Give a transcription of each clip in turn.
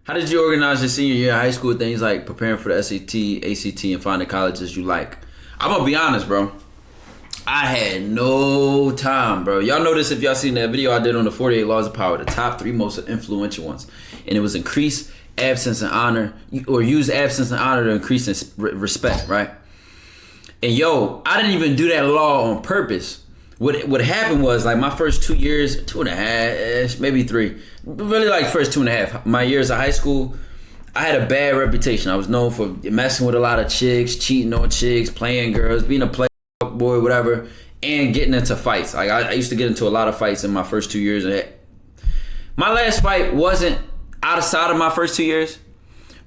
How did you organize your senior year of high school things like preparing for the SAT, ACT, and finding colleges you like? I'm gonna be honest, bro. I had no time, bro. Y'all know this if y'all seen that video I did on the 48 Laws of Power, the top 3 most influential ones. And it was increase absence and honor, or use absence and honor to increase in respect, right? And yo, I didn't even do that law on purpose. What happened was, like, my first 2 years, 2.5, maybe 3, really like first 2.5, my years of high school, I had a bad reputation. I was known for messing with a lot of chicks, cheating on chicks, playing girls, being a playboy, whatever, and getting into fights. Like, I used to get into a lot of fights in my first 2 years. My last fight wasn't outside of my first 2 years,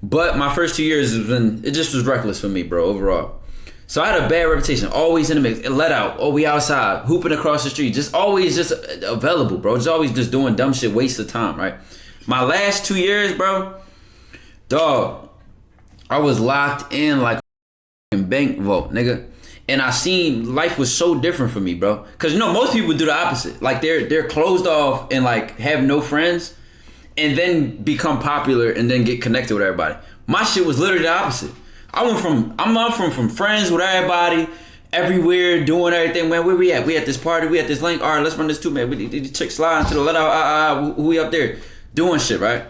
but my first 2 years, it just was reckless for me, bro, overall. So I had a bad reputation, always in the mix, let out, oh, we outside, hooping across the street, just always just available, bro. Just always just doing dumb shit, waste of time, right? My last 2 years, bro, dog, I was locked in like a bank vault, nigga. And I seen life was so different for me, bro. Cause you know, most people do the opposite. Like they're closed off and like have no friends and then become popular and then get connected with everybody. My shit was literally the opposite. I'm from friends with everybody, everywhere, doing everything. Man, where we at? We at this party, we at this link. All right, let's run this too, man. We chick sliding to the let out, who we up there doing shit, right?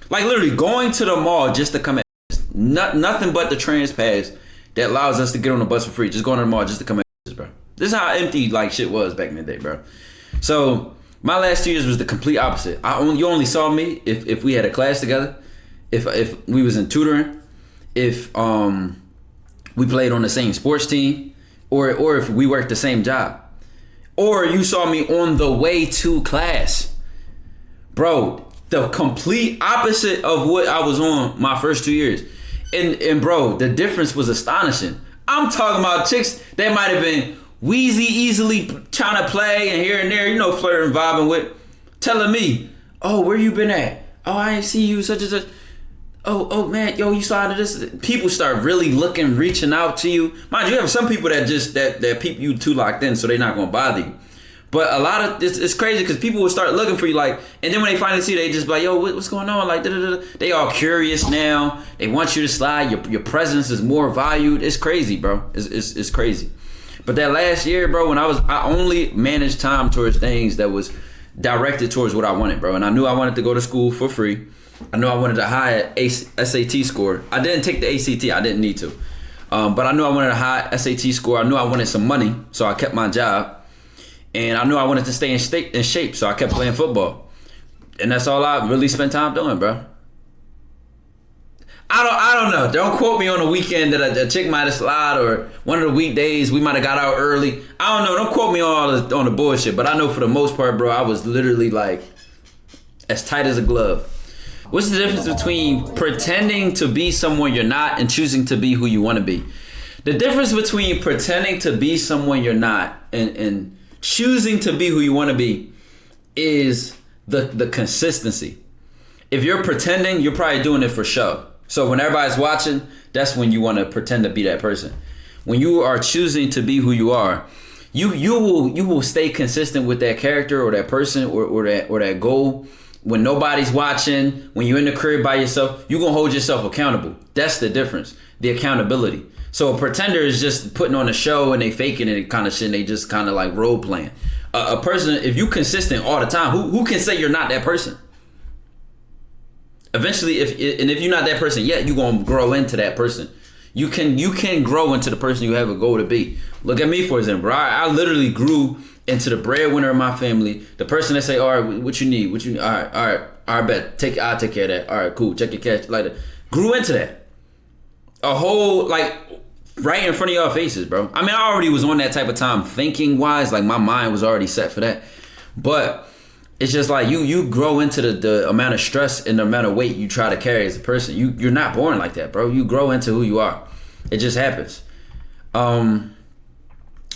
Like literally going to the mall just to come at nothing but the trans pass that allows us to get on the bus for free. Just going to the mall just to come at this, bro. This is how empty like shit was back in the day, bro. So my last 2 years was the complete opposite. You only saw me if we had a class together, if we was in tutoring, if we played on the same sports team, or if we worked the same job, or you saw me on the way to class, bro. The complete opposite of what I was on my first 2 years, and bro, the difference was astonishing. I'm talking about chicks that might have been wheezy, easily trying to play and here and there, you know, flirting, vibing with, telling me, "Oh, where you been at? Oh, I ain't see you such and such." Oh man, yo, you saw this. People start really looking, reaching out to you. Mind you, have some people that just that people you too locked in, so they're not gonna bother you. But a lot of it's crazy because people will start looking for you, like, and then when they finally see you, they just be like, yo, what's going on? Like, da-da-da-da. They all curious now. They want you to slide. Your presence is more valued. It's crazy, bro. It's crazy. But that last year, bro, when I only managed time towards things that was directed towards what I wanted, bro. And I knew I wanted to go to school for free. I knew I wanted a high SAT score. I didn't take the ACT. I didn't need to. But I knew I wanted a high SAT score. I knew I wanted some money, so I kept my job. And I knew I wanted to stay in shape, so I kept playing football. And that's all I really spent time doing, bro. I don't know. Don't quote me on a weekend that a chick might have slid, or one of the weekdays we might have got out early. I don't know. Don't quote me on the bullshit. But I know for the most part, bro, I was literally like as tight as a glove. What's the difference between pretending to be someone you're not and choosing to be who you want to be? The difference between pretending to be someone you're not and choosing to be who you want to be is the consistency. If you're pretending, you're probably doing it for show. So when everybody's watching, that's when you want to pretend to be that person. When you are choosing to be who you are, you will stay consistent with that character or that person or that goal. When nobody's watching, when you're in the crib by yourself, you're going to hold yourself accountable. That's the difference, the accountability. So a pretender is just putting on a show and they faking it kind of shit, and they just kind of like role playing. A person, if you consistent all the time, who can say you're not that person? Eventually, if you're not that person yet, you're going to grow into that person. You can grow into the person you have a goal to be. Look at me, for example. I literally grew into the breadwinner of my family, the person that say, all right, what you need? All right, bet. I'll take care of that. All right, cool. Check your cash. Like that. Grew into that. A whole, like, right in front of y'all faces, bro. I mean, I already was on that type of time thinking wise, like my mind was already set for that. But it's just like you grow into the amount of stress and the amount of weight you try to carry as a person. You're not born like that, bro. You grow into who you are. It just happens.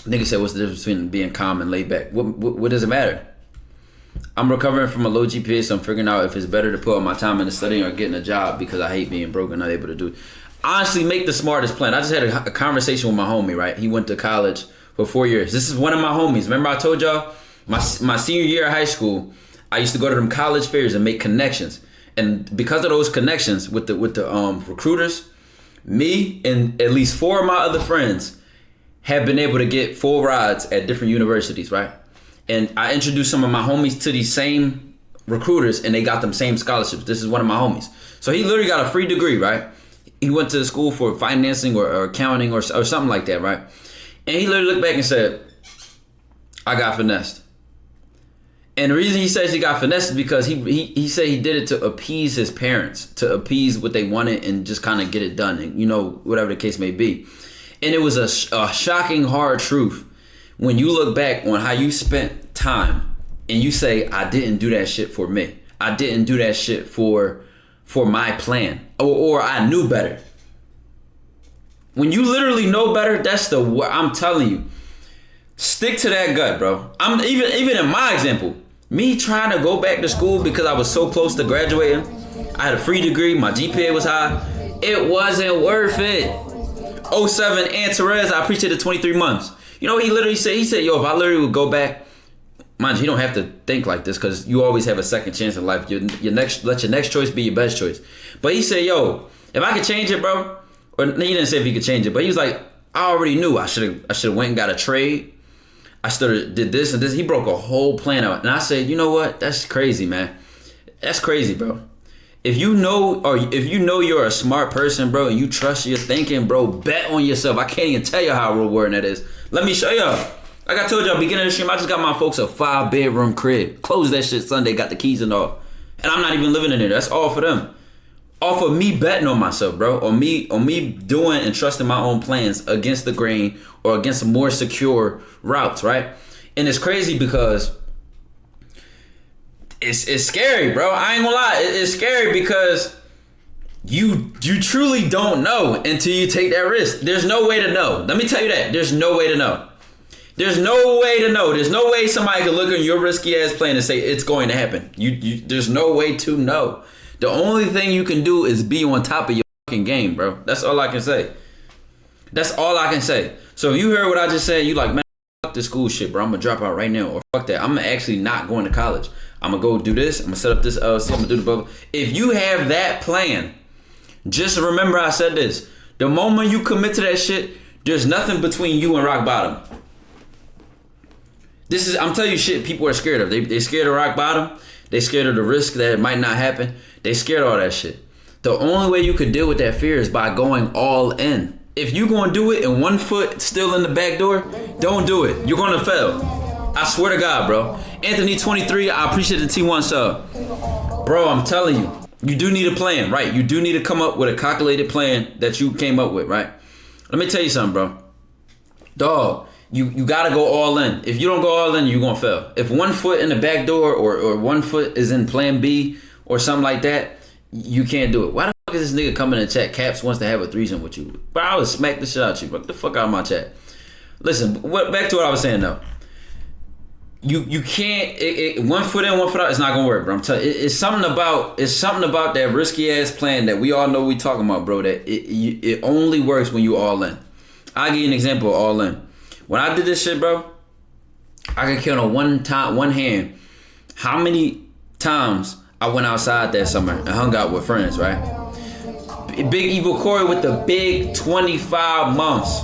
Nigga said, what's the difference between being calm and laid back? What does it matter? I'm recovering from a low GPA, so I'm figuring out if it's better to put all my time into studying or getting a job because I hate being broke and not able to do it. Honestly, make the smartest plan. I just had a conversation with my homie, right? He went to college for 4 years. This is one of my homies. Remember I told y'all, my senior year of high school, I used to go to them college fairs and make connections. And because of those connections with the recruiters, me and at least 4 of my other friends have been able to get full rides at different universities, right? And I introduced some of my homies to these same recruiters, and they got them same scholarships. This is one of my homies. So he literally got a free degree, right? He went to school for financing or accounting or something like that, right? And he literally looked back and said, I got finessed. And the reason he says he got finessed is because he said he did it to appease his parents, to appease what they wanted and just kind of get it done, and whatever the case may be. And it was a shocking hard truth when you look back on how you spent time and you say, I didn't do that shit for me. I didn't do that shit for my plan, or I knew better. When you literally know better, I'm telling you, stick to that gut, bro. I'm even in my example, me trying to go back to school because I was so close to graduating. I had a free degree, my GPA was high. It wasn't worth it. 07 Antares, I appreciate the 23 months. He literally said, yo, if I literally would go back, mind you, you don't have to think like this because you always have a second chance in life. Let your next choice be your best choice. But he said, yo, if I could change it, bro, or he didn't say if he could change it, but he was like, I already knew I should have went and got a trade. I did this and this. He broke a whole plan out. And I said, you know what? That's crazy, man. That's crazy, bro. If you know you're a smart person, bro, and you trust your thinking, bro, bet on yourself. I can't even tell you how rewarding that is. Let me show y'all. Like I told y'all, beginning of the stream, I just got my folks a 5-bedroom crib. Closed that shit Sunday, got the keys and all. And I'm not even living in there. That's all for them. All for me betting on myself, bro. Or me doing and trusting my own plans against the grain or against more secure routes, right? And it's crazy because it's scary, bro. I ain't gonna lie. It's scary because you truly don't know until you take that risk. There's no way to know. Let me tell you that. There's no way to know. There's no way to know. There's no way somebody could look at your risky ass plan and say it's going to happen. There's no way to know. The only thing you can do is be on top of your fucking game, bro. That's all I can say. That's all I can say. So if you heard what I just said, you like, man, fuck this school shit, bro. I'm gonna drop out right now, or fuck that. I'm actually not going to college. I'm gonna go do this. I'm gonna set up this LLC. I'm gonna do the blah. If you have that plan, just remember I said this. The moment you commit to that shit, there's nothing between you and rock bottom. I'm telling you shit people are scared of. They scared of rock bottom. They scared of the risk that it might not happen. They scared of all that shit. The only way you could deal with that fear is by going all in. If you gonna do it and one foot still in the back door, don't do it. You're gonna fail. I swear to God, bro. Anthony 23, I appreciate the T1 sub. Bro, I'm telling you, you do need a plan, right? You do need to come up with a calculated plan that you came up with, right? Let me tell you something, bro. Dog, you gotta go all in. If you don't go all in, you're gonna fail. If one foot in the back door or one foot is in plan B or something like that, you can't do it. Why the fuck is this nigga coming in the chat? Caps wants to have a threesome with you. Bro, I would smack the shit out of you, bro. Get the fuck out of my chat. Listen, back to what I was saying though. You can't, one foot in, one foot out, it's not gonna work, bro. I'm telling you, it's something about that risky ass plan that we all know we talking about, bro, that it only works when you all in. I'll give you an example of all in. When I did this shit, bro, I can count on one hand how many times I went outside that summer and hung out with friends, right? Big Evil Corey with the big 25 months.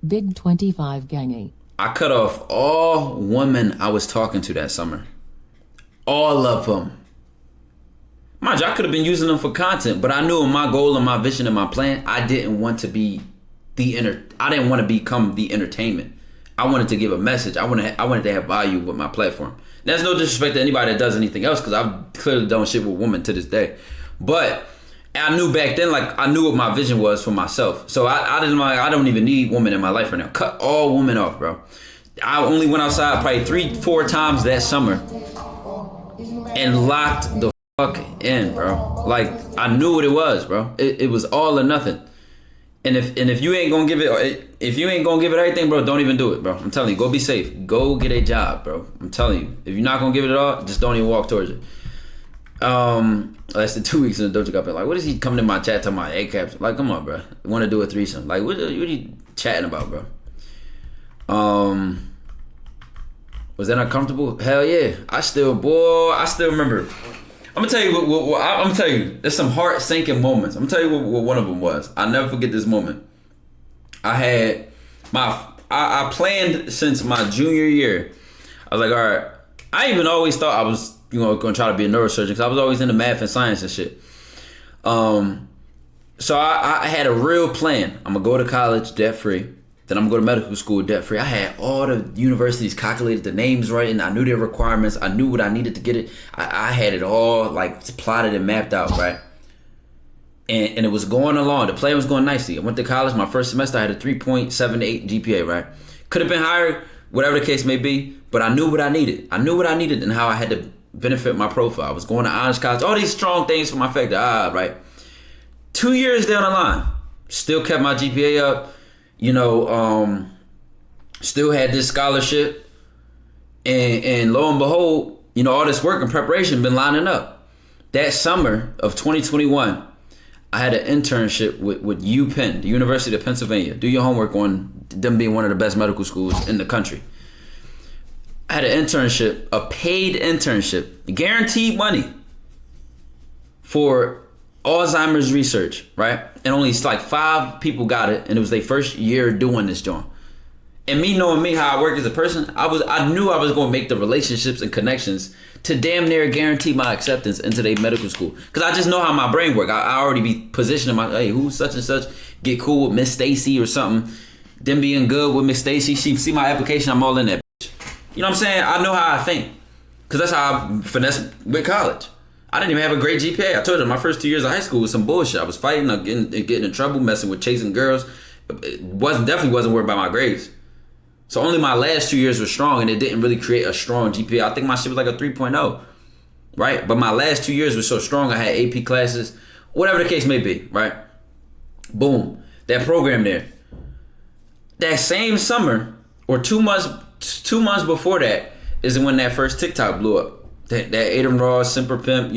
Big 25 gangy. I cut off all women I was talking to that summer. All of them. Mind you, I could have been using them for content, but I knew in my goal and my vision and my plan, I didn't want to be I didn't want to become the entertainment. I wanted to give a message. I wanted to have value with my platform. There's no disrespect to anybody that does anything else, because I've clearly done shit with women to this day. But I knew back then, like, I knew what my vision was for myself. So I don't even need women in my life right now. Cut all women off, bro. I only went outside probably 3-4 times that summer and locked the fuck in, bro. Like, I knew what it was, bro. It was all or nothing. And if you ain't gonna give it, everything, bro, don't even do it, bro. I'm telling you, go be safe. Go get a job, bro. I'm telling you, if you're not gonna give it all, just don't even walk towards it. That's the 2 weeks in the Doja Cat. Like, what is he coming in my chat talking about A-caps? Like, come on, bro. Want to do a threesome? Like, what are you chatting about, bro? Was that uncomfortable? Hell yeah. I still remember. I'm gonna tell you I'm gonna tell you. There's some heart sinking moments. I'm gonna tell you what one of them was. I'll never forget this moment. I planned since my junior year. I was like, all right. I even always thought I was, gonna try to be a neurosurgeon because I was always into math and science and shit. So I had a real plan. I'm gonna go to college debt free. Then I'm gonna go to medical school debt free. I had all the universities calculated, the names right, and I knew their requirements. I knew what I needed to get it. I had it all like plotted and mapped out, right? And it was going along. The plan was going nicely. I went to college. My first semester, I had a 3.78 GPA, right? Could have been higher, whatever the case may be, but I knew what I needed. I knew what I needed and how I had to benefit my profile. I was going to honors college, all these strong things for my factor. Right? 2 years down the line, still kept my GPA up, still had this scholarship, and lo and behold, all this work and preparation been lining up. That summer of 2021, I had an internship with UPenn, the University of Pennsylvania. Do your homework on them being one of the best medical schools in the country. I had an internship, a paid internship, guaranteed money for Alzheimer's research, right? And only like 5 people got it, and it was their first year doing this joint. And me knowing me, how I work as a person, I knew I was going to make the relationships and connections to damn near guarantee my acceptance into their medical school. Because I just know how my brain work. I already be positioning my, hey, who's such and such, get cool with Miss Stacy or something. Them being good with Miss Stacy, she see my application, I'm all in that bitch. You know what I'm saying? I know how I think. Because that's how I finesse with college. I didn't even have a great GPA. I told you, my first 2 years of high school was some bullshit. I was fighting, getting in trouble, messing with chasing girls. Definitely wasn't worried about my grades. So only my last 2 years were strong, and it didn't really create a strong GPA. I think my shit was like a 3.0, right? But my last 2 years were so strong, I had AP classes, whatever the case may be, right? Boom, that program there. That same summer, or 2 months before that, is when that first TikTok blew up. That Adem Ross, Simper Pimp,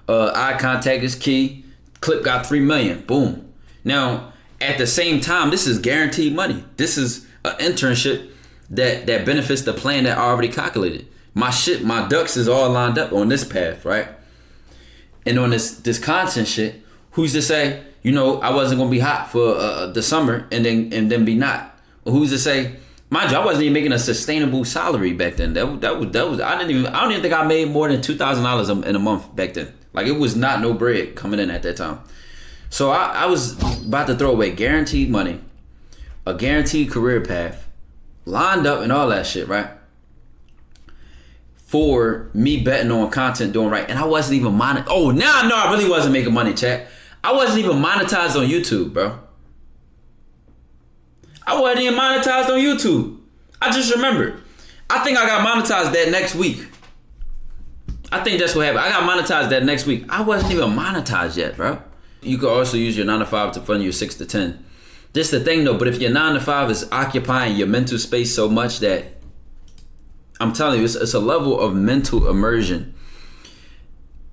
eye contact is key. Clip got 3 million. Boom. Now, at the same time, this is guaranteed money. This is an internship that benefits the plan that I already calculated. My ducks is all lined up on this path, right? And on this content shit, who's to say, I wasn't gonna be hot for the summer and then be not? Or who's to say? Mind you, I wasn't even making a sustainable salary back then. That was I don't even think I made more than $2,000 in a month back then. Like, it was not no bread coming in at that time. So I was about to throw away guaranteed money, a guaranteed career path, lined up and all that shit, right? For me betting on content doing right. And I wasn't even now I know I really wasn't making money, chat. I wasn't even monetized on YouTube, bro. I wasn't even monetized on YouTube. I just remembered. I think I got monetized that next week. I think that's what happened. I got monetized that next week. I wasn't even monetized yet, bro. You could also use your 9 to 5 to fund your 6 to 10. This the thing though, but if your 9 to 5 is occupying your mental space so much that, I'm telling you, it's a level of mental immersion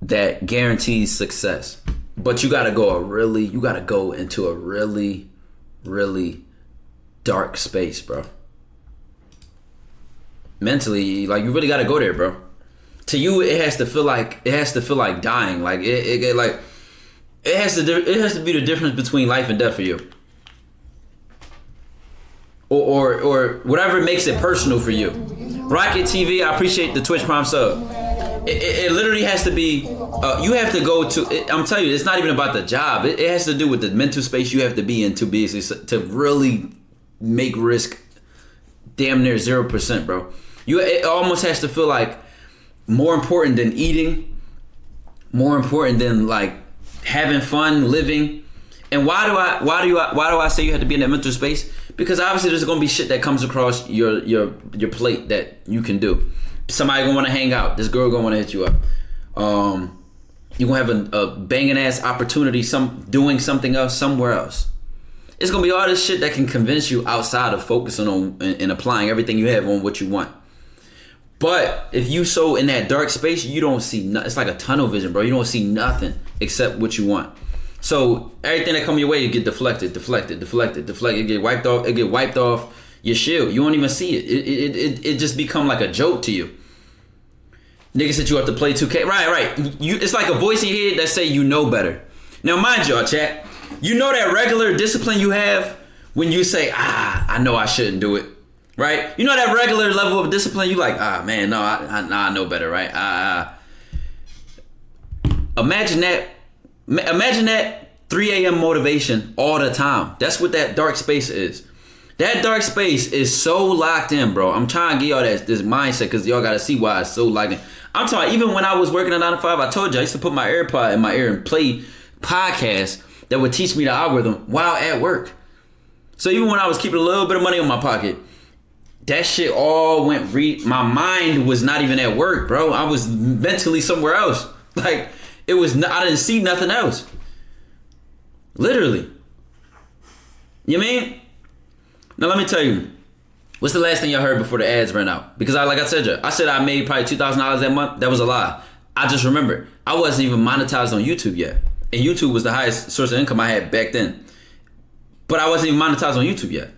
that guarantees success. But you gotta go into a really, really dark space, bro. Mentally, like, you really gotta go there, bro. To you, it has to feel like dying. Like it has to be the difference between life and death for you. Or whatever makes it personal for you. Rocket TV, I appreciate the Twitch Prime sub. It literally has to be, you have to go to, I'm telling you, it's not even about the job. It has to do with the mental space you have to be in to really make risk damn near 0%, bro. It almost has to feel like more important than eating, more important than like having fun, living. And why do I say you have to be in that mental space? Because obviously there's gonna be shit that comes across your plate that you can do. Somebody gonna wanna hang out. This girl gonna wanna hit you up. You're gonna have a banging ass opportunity, doing something else somewhere else. It's gonna be all this shit that can convince you outside of focusing on and applying everything you have on what you want. But if you so in that dark space, you don't see nothing. It's like a tunnel vision, bro. You don't see nothing except what you want. So everything that come your way, you get deflected. It get wiped off your shield. You don't even see it. It just become like a joke to you. Niggas hit you up to play 2K. Right. It's like a voice in your head that say you know better. Now, mind y'all, chat. You know that regular discipline you have when you say, I know I shouldn't do it. Right? You know that regular level of discipline? You like, man, no, I know better, right? Imagine that 3 a.m. motivation all the time. That's what that dark space is. That dark space is so locked in, bro. I'm trying to get y'all this mindset because y'all got to see why it's so locked in. I'm talking, even when I was working at 9 to 5, I told you I used to put my AirPod in my ear and play podcasts that would teach me the algorithm while at work. So even when I was keeping a little bit of money in my pocket, that shit all went my mind was not even at work, bro. I was mentally somewhere else. Like, I didn't see nothing else. Literally. You know what I mean? Now let me tell you, what's the last thing y'all heard before the ads ran out? Because I said I made probably $2,000 that month. That was a lie. I just remembered I wasn't even monetized on YouTube yet. And YouTube was the highest source of income I had back then. But I wasn't even monetized on YouTube yet.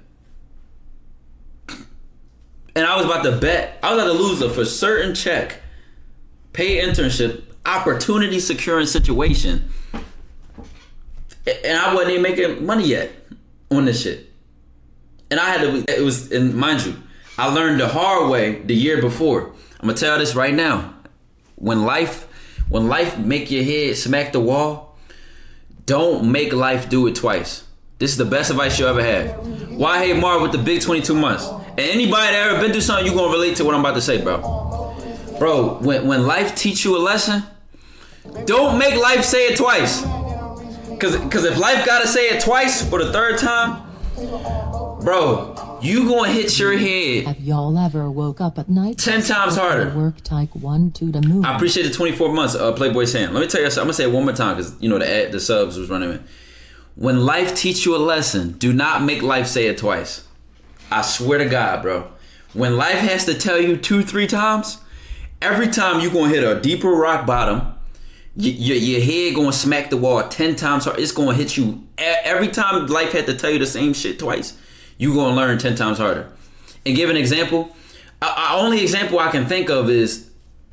And I was about to lose a for certain check, paid internship, opportunity securing situation. And I wasn't even making money yet on this shit. And mind you, I learned the hard way the year before. I'm gonna tell you this right now. When life make your head smack the wall, don't make life do it twice. This is the best advice you ever had. Why hate Marv with the big 22 months? And anybody that ever been through something, you gonna relate to what I'm about to say, bro. Bro, when life teach you a lesson, don't make life say it twice. Cause if life gotta say it twice for the third time, bro, you gonna hit your head. Have y'all ever woke up at night 10 times harder? Work TyKwondoe the movie. I appreciate the 24 months, Playboy Sam. Let me tell you something. I'm gonna say it one more time because you know the subs was running in. When life teach you a lesson, do not make life say it twice. I swear to God, bro. When life has to tell you 2-3 times, every time you gonna hit a deeper rock bottom. Your head gonna smack the wall 10 times hard. It's gonna hit you every time life had to tell you the same shit twice. You gonna learn 10 times harder. And give an example. Only example I can think of is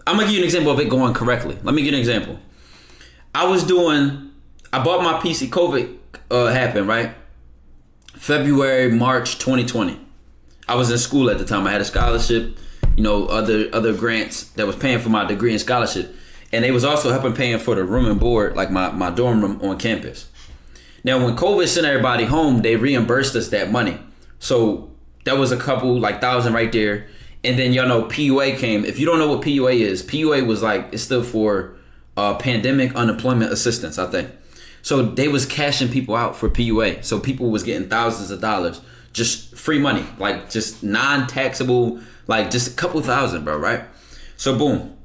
I'm gonna give you an example of it going correctly. Let me give you an example. I bought my PC. COVID happened, right? February, March 2020. I was in school at the time. I had a scholarship, other grants that was paying for my degree and scholarship. And they was also helping paying for the room and board, like my dorm room on campus. Now, when COVID sent everybody home, they reimbursed us that money. So that was a couple, like $1,000 right there. And then y'all know PUA came. If you don't know what PUA is, PUA was it stood for Pandemic Unemployment Assistance, I think. So they was cashing people out for PUA. So people was getting thousands of dollars, just free money, like just non-taxable, like just a couple thousand, bro, right? So boom.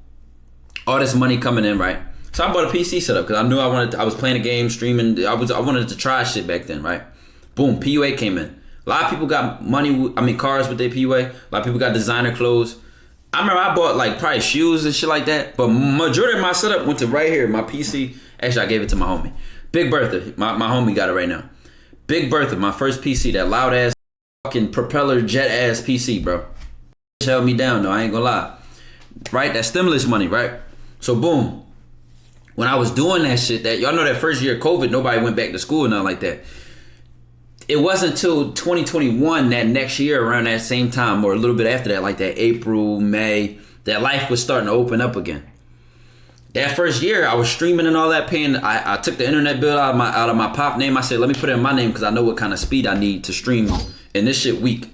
All this money coming in, right? So I bought a PC setup because I knew I was playing a game, streaming. I wanted to try shit back then, right? Boom, PUA came in. A lot of people got cars with their PUA. A lot of people got designer clothes. I remember I bought probably shoes and shit like that. But majority of my setup went to right here, my PC. Actually, I gave it to my homie. Big Bertha, my homie got it right now. Big Bertha, my first PC, that loud ass fucking propeller jet ass PC, bro. Held me down though, I ain't gonna lie. Right, that stimulus money, right? So boom, when I was doing that shit, that y'all know that first year of COVID, nobody went back to school and nothing like that. It wasn't until 2021, that next year around that same time, or a little bit after that, like that April, May, that life was starting to open up again. That first year, I was streaming and all that, paying. I took the internet bill out of my pop name. I said, let me put it in my name because I know what kind of speed I need to stream. And this shit weak.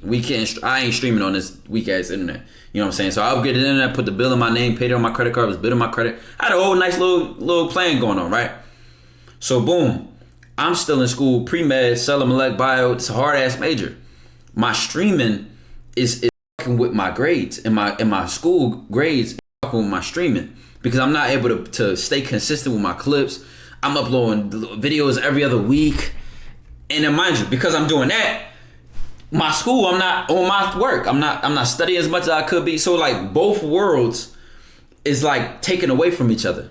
I ain't streaming on this weak ass internet. You know what I'm saying? So I upgraded the internet, put the bill in my name, paid it on my credit card, was bidding my credit. I had a whole nice little plan going on, right? So boom, I'm still in school, pre-med, cell molecular bio. It's a hard ass major. My streaming is fucking with my grades, and my school grades fucking with my streaming because I'm not able to stay consistent with my clips. I'm uploading videos every other week, and then mind you, because I'm doing that. My school, I'm not on my work. I'm not studying as much as I could be. So both worlds is taken away from each other.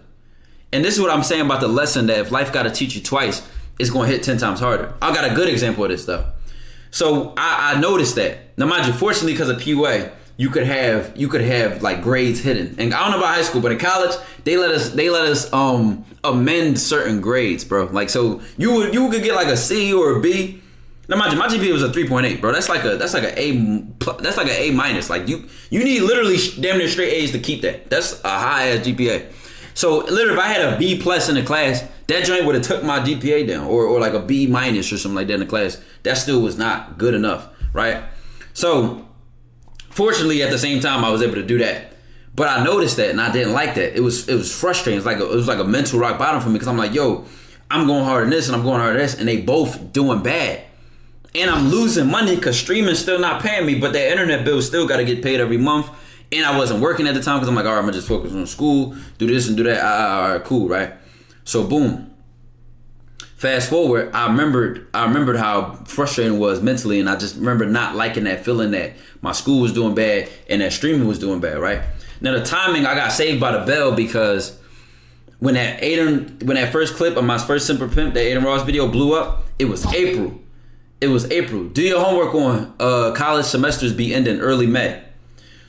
And this is what I'm saying about the lesson that if life got to teach you twice, it's going to hit 10 times harder. I got a good example of this though. So I noticed that. Now mind you, fortunately because of PUA, you could have like grades hidden. And I don't know about high school, but in college they let us amend certain grades, bro. Like, so you could get like a C or a B. Now mind you, my GPA was a 3.8, bro. That's like an A minus. Like you need literally damn near straight A's to keep that. That's a high ass GPA. So literally, if I had a B plus in the class, that joint would have took my GPA down, or like a B minus or something like that in the class. That still was not good enough, right? So fortunately, at the same time, I was able to do that. But I noticed that, and I didn't like that. It was frustrating. It was like a mental rock bottom for me, because I'm like, yo, I'm going hard in this and I'm going hard in this, and they both doing bad. And I'm losing money because streaming's still not paying me, but that internet bill still got to get paid every month. And I wasn't working at the time because I'm like, all right, I'm going to just focus on school, do this and do that. All right, cool, right? So boom. Fast forward, I remembered how frustrating it was mentally, and I just remember not liking that feeling that my school was doing bad and that streaming was doing bad, right? Now the timing, I got saved by the bell, because when that first clip of my first Simper Pimp, that Aiden Ross video blew up, it was April. Do your homework on college semesters be ending early May.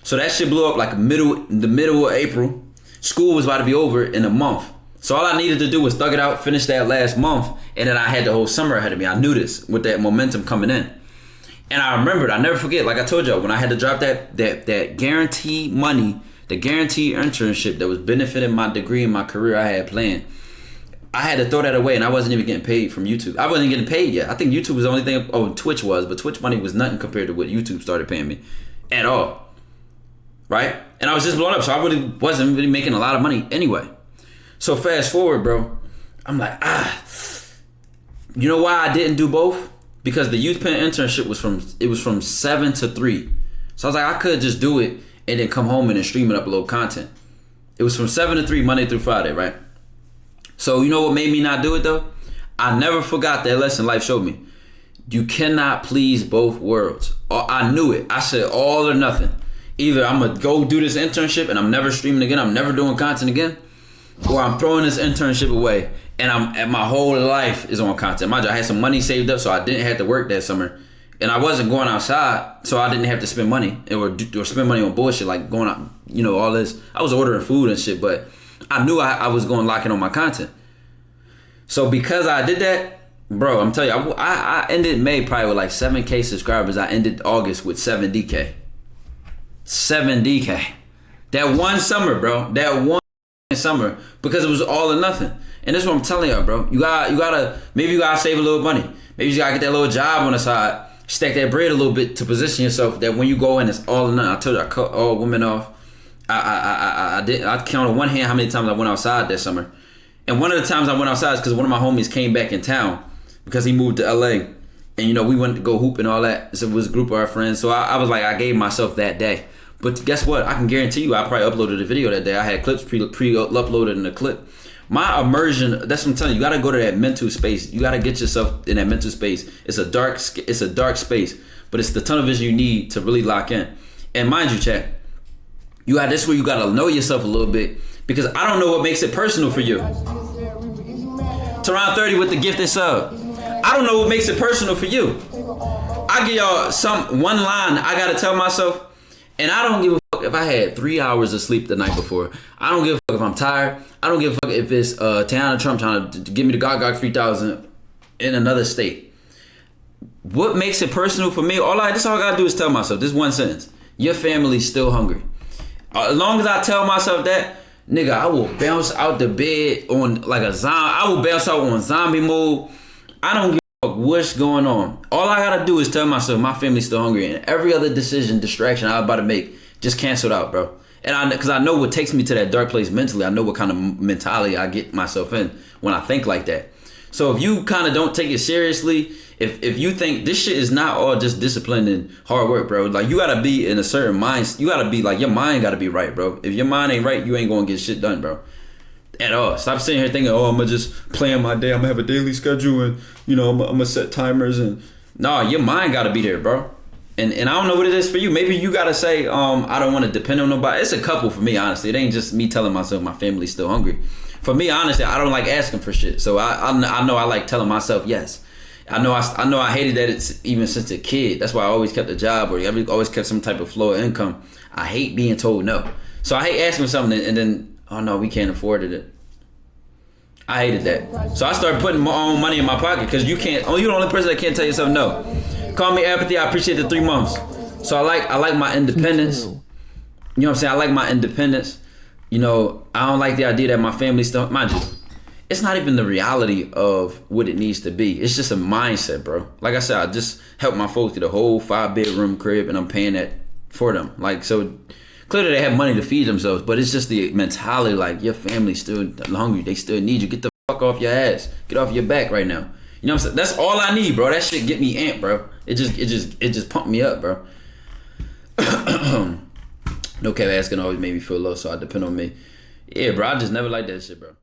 So that shit blew up like the middle of April. School was about to be over in a month. So all I needed to do was thug it out, finish that last month, and then I had the whole summer ahead of me. I knew this with that momentum coming in. And I remembered, I never forget, like I told y'all, when I had to drop that guaranteed money, the guaranteed internship that was benefiting my degree and my career I had planned, I had to throw that away, and I wasn't even getting paid from YouTube. I wasn't getting paid yet. I think YouTube was the only thing, Twitch was, but Twitch money was nothing compared to what YouTube started paying me at all, right? And I was just blown up, so I really wasn't really making a lot of money anyway. So fast forward, bro, I'm like, you know why I didn't do both? Because the youth pen internship was from 7 to 3. So I was like, I could just do it and then come home and then stream it, upload content. It was from 7 to 3, Monday through Friday, right? So you know what made me not do it though? I never forgot that lesson life showed me. You cannot please both worlds. I knew it. I said all or nothing. Either I'm going to go do this internship and I'm never streaming again, I'm never doing content again, or I'm throwing this internship away and my whole life is on content. Mind you, I had some money saved up so I didn't have to work that summer. And I wasn't going outside, so I didn't have to spend money or spend money on bullshit like going out, all this. I was ordering food and shit, but I knew I was going to lock in on my content. So because I did that, bro, I'm telling you, I ended May probably with like 7K subscribers. I ended August with 7DK. 7DK. That one summer, bro. That one summer, because it was all or nothing. And this is what I'm telling y'all, bro. You gotta save a little money. Maybe you gotta get that little job on the side, stack that bread a little bit to position yourself that when you go in, it's all or nothing. I told you, I cut all women off. I count on one hand how many times I went outside that summer. And one of the times I went outside is because one of my homies came back in town because he moved to LA. And we went to go hoop and all that. So it was a group of our friends. So I was like, I gave myself that day. But guess what? I can guarantee you I probably uploaded a video that day. I had clips pre-uploaded in the clip. My immersion, that's what I'm telling you. You got to go to that mental space. You got to get yourself in that mental space. It's a dark space, but it's the tunnel vision you need to really lock in. And mind you, chat, this is where you got to know yourself a little bit, because I don't know what makes it personal for you. Teron 30 with the gifted sub. I don't know what makes it personal for you. I give y'all one line I got to tell myself, and I don't give a fuck if I had 3 hours of sleep the night before. I don't give a fuck if I'm tired. I don't give a fuck if it's Tiana Trump trying to give me the GOG 3000 in another state. What makes it personal for me? This all I gotta do is tell myself this one sentence: your family's still hungry. As long as I tell myself that, nigga, I will bounce out the bed on like a zombie. I will bounce out on zombie mode. I don't give a fuck what's going on. All I gotta do is tell myself my family's still hungry, and every other distraction I'm about to make, just cancel it out, bro. And because I know what takes me to that dark place mentally. I know what kind of mentality I get myself in when I think like that. So if you kind of don't take it seriously, if you think this shit is not all just discipline and hard work, bro, like you gotta be in a certain mind. You gotta be like, your mind gotta be right, bro. If your mind ain't right, you ain't gonna get shit done, bro. At all. Stop sitting here thinking, I'm gonna just plan my day. I'm gonna have a daily schedule and I'm gonna set timers and your mind gotta be there, bro. And I don't know what it is for you. Maybe you gotta say, I don't want to depend on nobody. It's a couple for me, honestly. It ain't just me telling myself my family's still hungry. For me, honestly, I don't like asking for shit. So I know I like telling myself yes. I know I hated that it's even since a kid. That's why I always kept a job or always kept some type of flow of income. I hate being told no. So I hate asking for something and then, oh no, we can't afford it. I hated that. So I started putting my own money in my pocket because you're the only person that can't tell yourself no. Call me apathy. I appreciate the 3 months. So I like my independence. You know what I'm saying? I like my independence. You know, I don't like the idea that my family still, mind you, it's not even the reality of what it needs to be. It's just a mindset, bro. Like I said, I just helped my folks get a whole 5-bedroom crib and I'm paying that for them. Like, so clearly they have money to feed themselves, but it's just the mentality, like your family's still hungry. They still need you. Get the fuck off your ass. Get off your back right now. You know what I'm saying? That's all I need, bro. That shit get me amped, bro. It just pumped me up, bro. No cap ass can always make me feel low, so I depend on me. Yeah, bro, I just never liked that shit, bro.